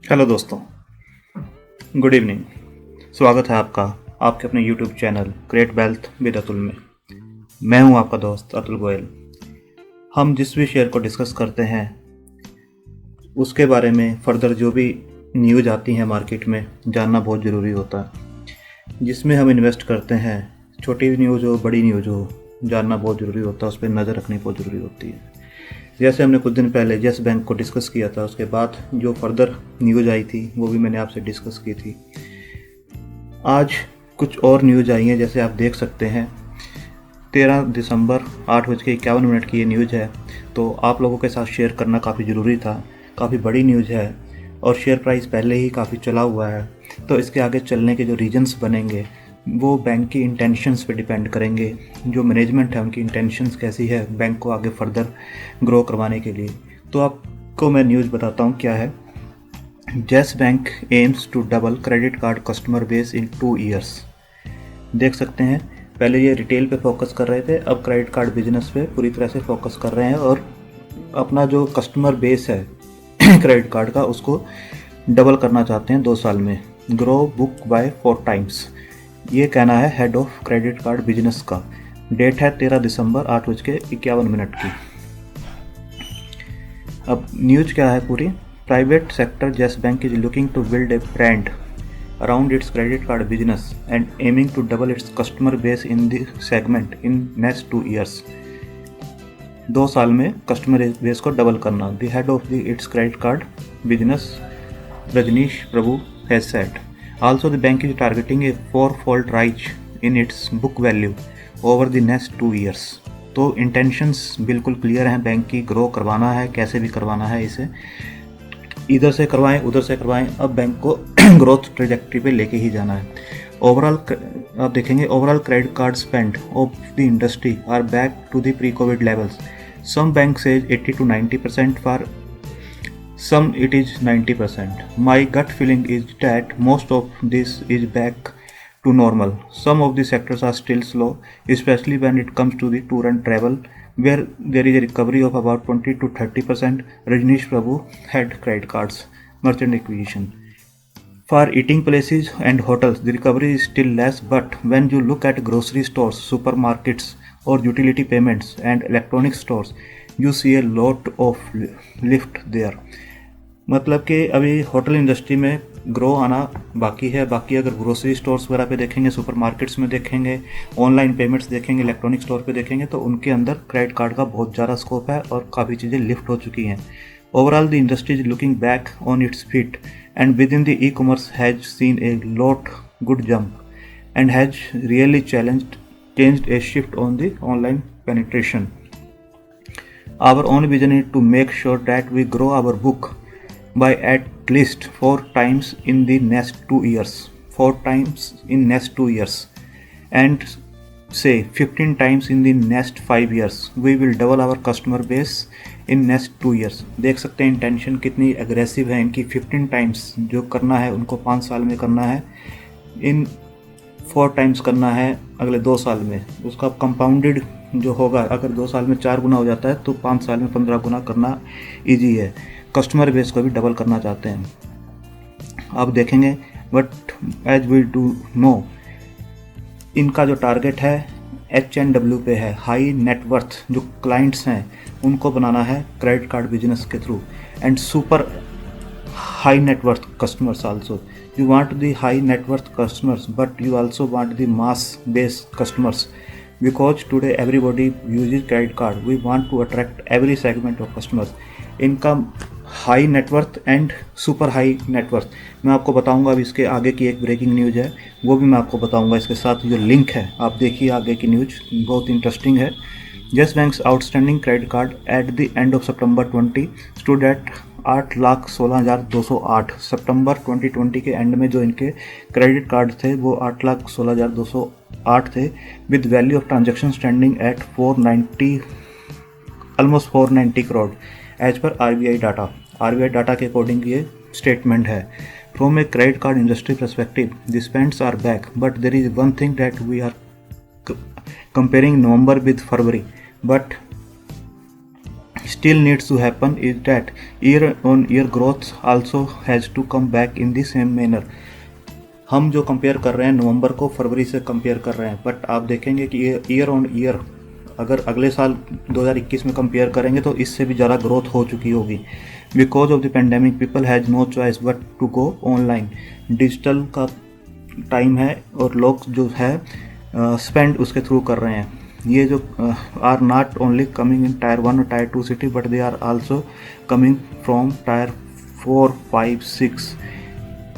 Hello दोस्तों, good evening. स्वागत है आपका आपके अपने YouTube channel create wealth with Atul में। मैं हूं आपका दोस्त अतुल गोयल। हम जिस भी शेयर को डिस्कस करते हैं उसके बारे में फर्दर जो भी न्यूज़ आती हैं मार्केट में जानना बहुत ज़रूरी होता है। जिसमें हम इन्वेस्ट करते हैं, छोटी न्यूज़ हो बड़ी न्यूज़ हो, जानना बहुत ज़रूरी होता है, उस पर नज़र रखनी बहुत ज़रूरी होती है। जैसे हमने कुछ दिन पहले येस बैंक को डिस्कस किया था, उसके बाद जो फर्दर न्यूज़ आई थी वो भी मैंने आपसे डिस्कस की थी। आज कुछ और न्यूज़ आई हैं, जैसे आप देख सकते हैं 13 दिसंबर 8:51 की ये न्यूज़ है। तो आप लोगों के साथ शेयर करना काफ़ी ज़रूरी था। काफ़ी बड़ी न्यूज़ है और शेयर प्राइस पहले ही काफ़ी चला हुआ है। तो इसके आगे चलने के जो रीजंस बनेंगे वो बैंक की इंटेंशंस पे डिपेंड करेंगे। जो मैनेजमेंट है उनकी इंटेंशंस कैसी है बैंक को आगे फर्दर ग्रो करवाने के लिए। तो आपको मैं न्यूज़ बताता हूँ क्या है। Yes Bank aims to double credit card customer base in 2 years। देख सकते हैं, पहले ये रिटेल पे फोकस कर रहे थे, अब क्रेडिट कार्ड बिजनेस पे पूरी तरह से फोकस कर रहे हैं और अपना जो कस्टमर बेस है क्रेडिट कार्ड का उसको डबल करना चाहते हैं 2 साल में। ग्रो बुक बाय 4 times, ये कहना है head of credit card business का। डेट है 13 दिसंबर 8:51 की। अब न्यूज़ क्या है पूरी। Private sector Yes Bank is looking to build a brand around its credit card business and aiming to double its customer base in the segment in next 2 years। 2 साल में customer base को double करना। The head of the its credit card business Rajneesh Prabhu has said. Also the bank is targeting a 4-fold rise in its book value over the next 2 years। तो intentions बिल्कुल clear हैं bank की, grow करवाना है, कैसे भी करवाना है इसे, इधर से करवाएं उधर से करवाएं, अब बैंक को ग्रोथ ट्रेजेक्ट्री पे लेके ही जाना है। ओवरऑल आप देखेंगे overall credit card spend of the industry are back to the pre Covid levels. Some bank says 80 to 90%, for some it is 90%। My gut feeling is that most of this is back to normal। Some of the sectors are still slow, especially when it comes to the tour and travel, where there is a recovery of about 20 to 30%। Rajneesh Prabhu had credit cards merchant acquisition। For eating places and hotels, the recovery is still less, but when you look at grocery stores, supermarkets, or utility payments and electronic stores, you see a lot of lift there। मतलब कि अभी hotel industry में grow आना बाकी है। बाकी अगर grocery stores वगैरह पे देखेंगे, सुपरमार्केट्स में देखेंगे, ऑनलाइन पेमेंट्स देखेंगे, इलेक्ट्रॉनिक स्टोर पे देखेंगे तो उनके अंदर क्रेडिट कार्ड का बहुत ज़्यादा स्कोप है और काफ़ी चीज़ें लिफ्ट हो चुकी हैं। Overall the industry is looking back on its feet and with in the e commerce has seen a lot good jump and has really changed A shift on the online penetration. Our own vision is to make sure that we grow our book by at least 4 times in the next 2 years, 4 times in next 2 years, and say 15 times in the next 5 years। We will double our customer base in next 2 years। देख सकते हैं intention कितनी aggressive है इनकी। 15 times जो करना है उनको 5 साल में करना है, इन 4 टाइम्स करना है अगले 2 साल में। उसका कंपाउंडेड जो होगा, अगर 2 साल में 4 गुना हो जाता है तो 5 साल में 15 गुना करना ईजी है। कस्टमर बेस को भी डबल करना चाहते हैं। अब देखेंगे, but as we do know इनका जो टारगेट है H&W पे है। हाई नेटवर्थ जो क्लाइंट्स हैं उनको बनाना है क्रेडिट कार्ड बिजनेस के through, and super high net worth customers also. You want the high net worth customers, but you also want the mass base customers, because today everybody uses credit card। We want to attract every segment of customers। इनका high net worth and super high net worth मैं आपको बताऊंगा। अब इसके आगे की एक breaking news है, वो भी मैं आपको बताऊंगा। इसके साथ जो लिंक है आप देखिए, आगे की न्यूज़ बहुत इंटरेस्टिंग है। Yes banks outstanding credit card at the end of September 20 stood at 8,16,208। सितंबर 2020 के एंड में जो इनके क्रेडिट कार्ड थे वो 8,16,208 थे, with value of transaction standing at 490 almost 490 crore as per RBI data. RBI data के अकॉर्डिंग ये स्टेटमेंट है। From a credit card industry perspective the spends are back, but there is one thing that we are comparing November with February, but still needs to happen is that year on year growth also has to come back in the same manner. हम जो compare कर रहे हैं नवंबर को फरवरी से compare कर रहे हैं, बट आप देखेंगे कि ईयर ऑन ईयर अगर अगले साल 2021 में कंपेयर करेंगे तो इससे भी ज़्यादा ग्रोथ हो चुकी होगी. Because of the pandemic people has no choice but to go online. Digital का टाइम है और लोग जो है स्पेंड उसके थ्रू कर रहे हैं. ये जो are not only coming in tier 1 और tier 2 city but they are also coming from tier 4, 5, 6.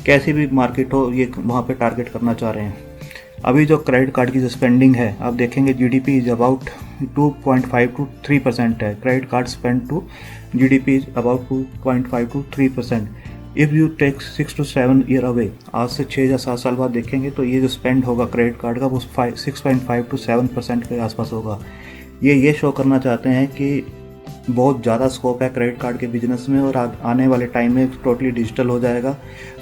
कैसी भी मार्केट हो ये वहाँ पे टारगेट करना चाह रहे हैं. अभी जो क्रेडिट कार्ड की जो स्पेंडिंग है आप देखेंगे जीडीपी इज अबाउट 2.5 to 3% है. Credit card spend to GDP is about 2.5 to 3%. If you take 6 to 7 year away, आज से 6 या 7 साल बाद देखेंगे तो ये जो स्पेंड होगा क्रेडिट कार्ड का वो 6.5 to 7% के आसपास होगा. ये शो करना चाहते हैं कि बहुत ज़्यादा स्कोप है क्रेडिट कार्ड के बिजनेस में और आने वाले टाइम में टोटली डिजिटल हो जाएगा.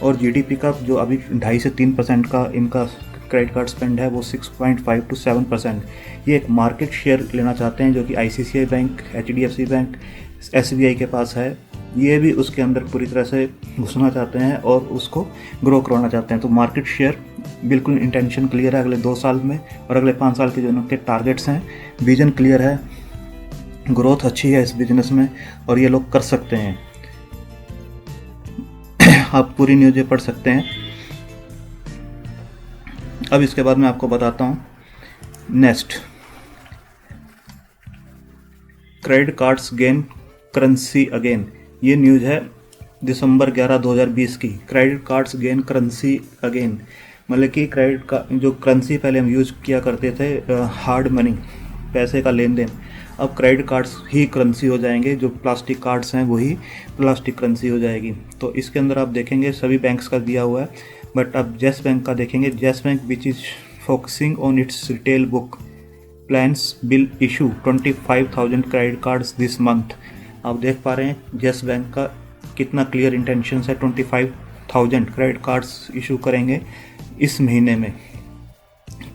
और जीडीपी का जो अभी 2.5 से 3% का इनका क्रेडिट कार्ड स्पेंड है वो 6.5 to 7%. ये एक मार्केट शेयर लेना चाहते हैं जो कि ICICI bank, HDFC bank, SBI के पास है. ये भी उसके अंदर पूरी तरह से घुसना चाहते हैं और उसको ग्रो करवाना चाहते हैं. तो मार्केट शेयर बिल्कुल इंटेंशन क्लियर है अगले 2 साल में और अगले 5 साल के जो उनके टारगेट्स हैं, विजन क्लियर है, ग्रोथ अच्छी है इस बिजनेस में और ये लोग कर सकते हैं. आप पूरी न्यूज़ पढ़ सकते हैं. अब इसके बाद मैं आपको बताता हूँ next. Credit cards gain currency again. ये न्यूज़ है दिसंबर 11, 2020 की. Credit cards gain currency again, मतलब कि क्रेडिट का जो करेंसी पहले हम यूज़ किया करते थे हार्ड मनी, पैसे का लेन देन, अब क्रेडिट कार्ड्स ही करेंसी हो जाएंगे. जो प्लास्टिक कार्ड्स हैं वही प्लास्टिक करेंसी हो जाएगी. तो इसके अंदर आप देखेंगे सभी बैंक्स का दिया हुआ है, बट अब येस बैंक का देखेंगे. Yes bank which is focusing on it's retail book plans will issue 25,000 credit cards this month. आप देख पा रहे हैं येस बैंक का कितना क्लियर इंटेंशन है. 25,000 क्रेडिट कार्ड्स इशू करेंगे इस महीने में.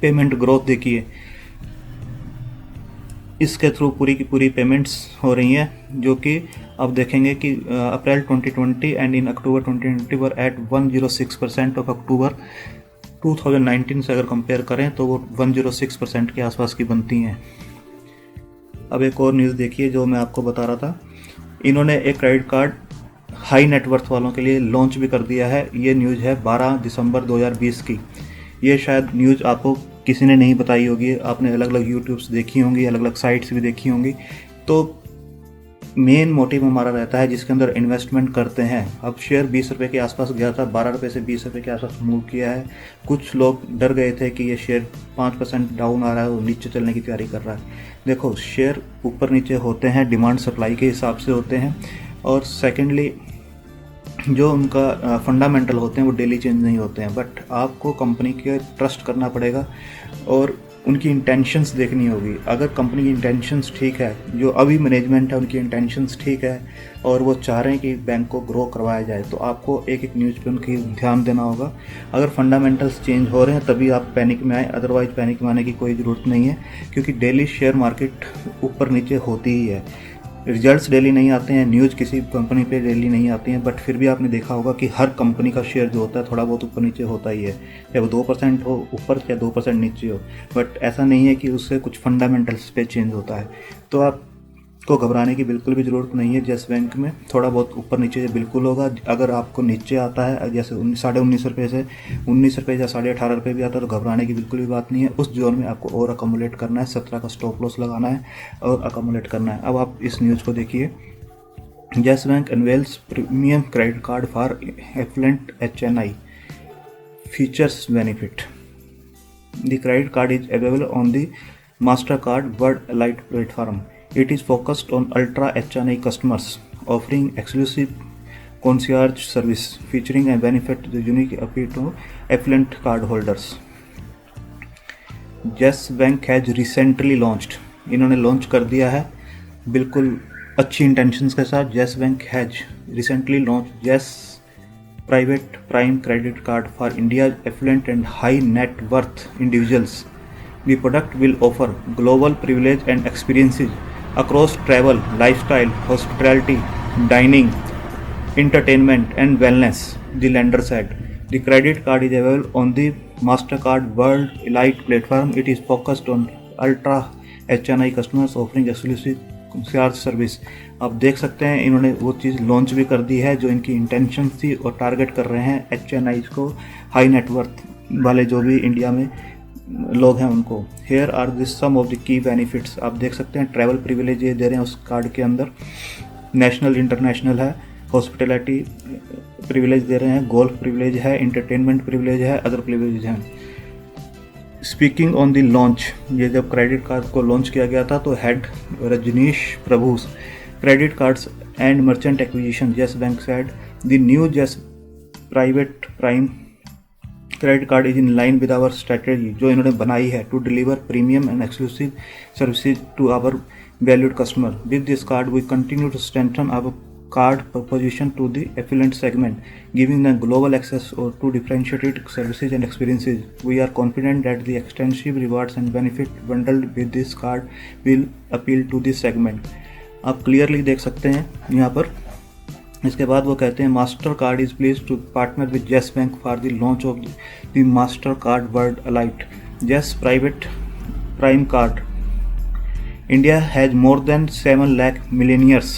पेमेंट ग्रोथ देखिए, इसके थ्रू पूरी की पूरी पेमेंट्स हो रही हैं जो कि अब देखेंगे कि अप्रैल 2020 and in October 2020 were at 106% of October 2019 से अगर कंपेयर करें तो वो 106% के आसपास की बनती हैं. अब एक और न्यूज़ देखिए जो मैं आपको बता रहा था. इन्होंने एक क्रेडिट कार्ड हाई नेटवर्थ वालों के लिए लॉन्च भी कर दिया है. ये न्यूज़ है 12 दिसंबर 2020 की. ये शायद न्यूज़ आपको किसी ने नहीं बताई होगी, आपने अलग अलग यूट्यूब्स देखी होंगी, अलग अलग साइट्स भी देखी होंगी. तो मेन मोटिव हमारा रहता है जिसके अंदर इन्वेस्टमेंट करते हैं. अब शेयर 20 रुपये के आसपास गया था, 12 रुपये से 20 रुपये के आसपास मूव किया है. कुछ लोग डर गए थे कि ये शेयर 5% डाउन आ रहा है और नीचे चलने की तैयारी कर रहा है. देखो शेयर ऊपर नीचे होते हैं, डिमांड सप्लाई के हिसाब से होते हैं. और सेकेंडली जो उनका फंडामेंटल होते हैं वो डेली चेंज नहीं होते हैं. बट आपको कंपनी के ट्रस्ट करना पड़ेगा और उनकी इंटेंशंस देखनी होगी. अगर कंपनी की इंटेंशंस ठीक है, जो अभी मैनेजमेंट है उनकी इंटेंशंस ठीक है और वो चाह रहे हैं कि बैंक को ग्रो करवाया जाए, तो आपको एक एक न्यूज़ पे उनकी ध्यान देना होगा. अगर फंडामेंटल्स चेंज हो रहे हैं तभी आप पैनिक में आए, अदरवाइज पैनिक में आने की कोई ज़रूरत नहीं है. क्योंकि डेली शेयर मार्केट ऊपर नीचे होती ही है. रिजल्ट्स डेली नहीं आते हैं, न्यूज़ किसी कंपनी पे डेली नहीं आती हैं, बट फिर भी आपने देखा होगा कि हर कंपनी का शेयर जो होता है थोड़ा बहुत ऊपर नीचे होता ही है. चाहे वो 2% हो ऊपर या 2% नीचे हो, बट ऐसा नहीं है कि उससे कुछ फंडामेंटल्स पे चेंज होता है. तो आपको घबराने की बिल्कुल भी ज़रूरत नहीं है. येस बैंक में थोड़ा बहुत ऊपर नीचे बिल्कुल होगा. अगर आपको नीचे आता है जैसे 19.5 रुपये से 19 रुपये या 18.5 रुपये भी आता है तो घबराने की बिल्कुल भी बात नहीं है. उस जोन में आपको और अकोमुलेट करना है, 17 का स्टॉप लॉस लगाना है और अकोमुलेट करना है. अब आप इस न्यूज़ को देखिए. Yes Bank unveils premium credit card for affluent HNI features benefit. The credit card is available on the Mastercard World Elite platform. It is focused on ultra HNI customers, offering exclusive concierge service featuring a benefit the unique appeal to affluent card holders. Yes Bank has recently launched. इन्होंने launch कर दिया है बिल्कुल अच्छी intentions के साथ. Yes Bank has recently launched Yes Private Prime Credit Card for India's affluent and high net worth individuals. The product will offer global privilege and experiences across travel, lifestyle, hospitality, dining, entertainment, and wellness, the lender said. The credit card is available on the MasterCard World Elite platform. It is focused on ultra HNI customers offering exclusive charge service. आप देख सकते हैं इन्होंने वो चीज़ launch भी कर दी है जो इनकी इंटेंशन थी और टारगेट कर रहे हैं HNI को, हाई नेटवर्थ वाले जो भी इंडिया में लोग हैं उनको। Here are this some of the key benefits. आप देख सकते हैं ट्रैवल प्रिविलेज ये दे रहे हैं उस कार्ड के अंदर, नेशनल इंटरनेशनल है, हॉस्पिटैलिटी प्रिविलेज दे रहे हैं, गोल्फ प्रिविलेज है, एंटरटेनमेंट प्रिविलेज है, अदर प्रिविलेज हैं। स्पीकिंग ऑन द लॉन्च, ये जब क्रेडिट कार्ड को लॉन्च किया गया था तो head Rajneesh Prabhu credit cards and merchant acquisition Yes Bank said the new Yes Private Prime credit card is in line with our strategy, जो इन्होंने बनाई है to deliver premium and exclusive services to our valued customer. With this card, we continue to strengthen our card proposition to the affluent segment, giving them global access to differentiated services and experiences. We are confident that the extensive rewards and benefit bundled with this card will appeal to this segment. आप clearly देख सकते हैं यहाँ पर। इसके बाद वो कहते हैं Mastercard is pleased to partner with Yes Bank for the launch of the Mastercard World Elite Yes Private Prime card. India has more than 7 lakh millionaires.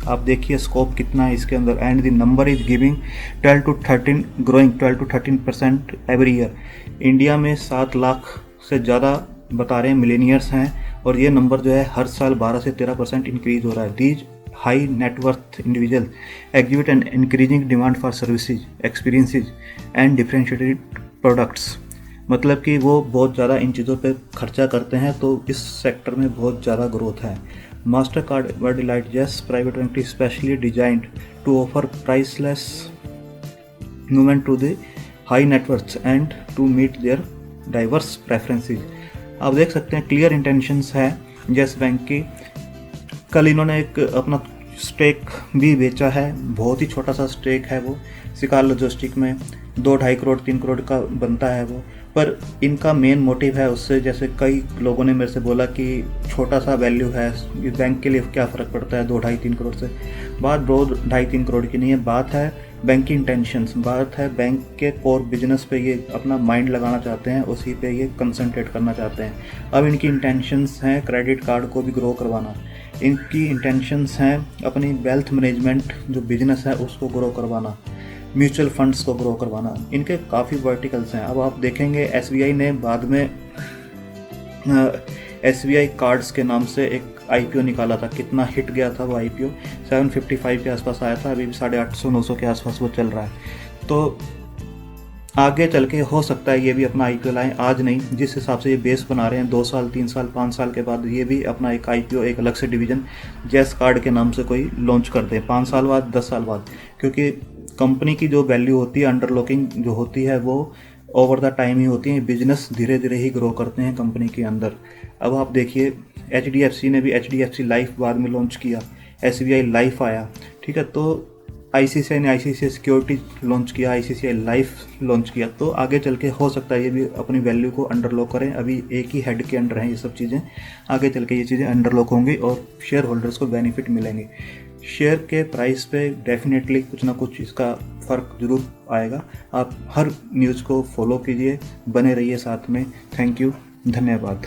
आप देखिए स्कोप कितना है इसके अंदर, and the number is giving 12 to 13 growing 12 to 13% every year. India में 7 लाख से ज़्यादा बता रहे हैं मिलेनियर्स हैं, और ये नंबर जो है हर साल 12 से 13% इंक्रीज हो रहा है। These high net worth individual exhibit and increasing demand for services, experiences and differentiated products. मतलब कि वो बहुत ज़्यादा इन चीज़ों पे खर्चा करते हैं, तो इस सेक्टर में बहुत ज़्यादा ग्रोथ है। Mastercard World Elite Yes Private bank is specially designed to offer priceless movement to the high net worth and to meet their diverse preferences. आप देख सकते हैं क्लियर इंटेंशंस है येस बैंक की। कल इन्होंने एक अपना स्टेक भी बेचा है, बहुत ही छोटा सा स्टेक है वो, सिकाल लॉजिस्टिक में 2-2.5 करोड़ 3 करोड़ का बनता है वो, पर इनका मेन मोटिव है उससे, जैसे कई लोगों ने मेरे से बोला कि छोटा सा वैल्यू है, बैंक के लिए क्या फ़र्क पड़ता है 2-2.5-3 करोड़ से। बात 2-2.5-3 करोड़ की नहीं है, बात है बैंक की इंटेंशंस, बात है बैंक के कोर बिजनेस पे ये अपना माइंड लगाना चाहते हैं, उसी पे ये कंसंट्रेट करना चाहते हैं। अब इनकी इंटेंशंस हैं क्रेडिट कार्ड को भी ग्रो करवाना, इनकी इंटेंशंस हैं अपनी वेल्थ मैनेजमेंट जो बिजनेस है उसको ग्रो करवाना, म्यूचुअल फंड्स को ग्रो करवाना। इनके काफ़ी वर्टिकल्स हैं। अब आप देखेंगे SBI ने बाद में SBI कार्ड्स के नाम से एक IPO निकाला था, कितना हिट गया था वो IPO, 755 के आसपास आया था, अभी भी 850-900 के आसपास वो चल रहा है। तो आगे चल के हो सकता है ये भी अपना IPO लाएं, आज नहीं, जिस हिसाब से ये बेस बना रहे हैं 2 साल 3 साल 5 साल के बाद ये भी अपना एक IPO, एक अलग से डिवीज़न जेस कार्ड के नाम से कोई लॉन्च कर दे 5 साल बाद 10 साल बाद, क्योंकि कंपनी की जो वैल्यू होती है, अंडरलॉकिंग जो होती है वो ओवर द टाइम ही होती है, बिजनेस धीरे धीरे ही ग्रो करते हैं कंपनी के अंदर। अब आप देखिए HDFC ने भी HDFC लाइफ बाद में लॉन्च किया, SBI लाइफ आया, ठीक है, तो ICICI ने ICICI सिक्योरिटी लॉन्च किया, ICICI लाइफ लॉन्च किया, तो आगे चल के हो सकता है ये भी अपनी वैल्यू को अंडरलॉक करें। अभी एक ही हेड के अंडर हैं ये सब चीज़ें, आगे चल के ये चीज़ें अंडरलॉक होंगी और शेयर होल्डर्स को बेनिफिट मिलेंगे। शेयर के प्राइस पे डेफिनेटली कुछ ना कुछ इसका फ़र्क ज़रूर आएगा। आप हर न्यूज़ को फॉलो कीजिए, बने रहिए साथ में। थैंक यू, धन्यवाद।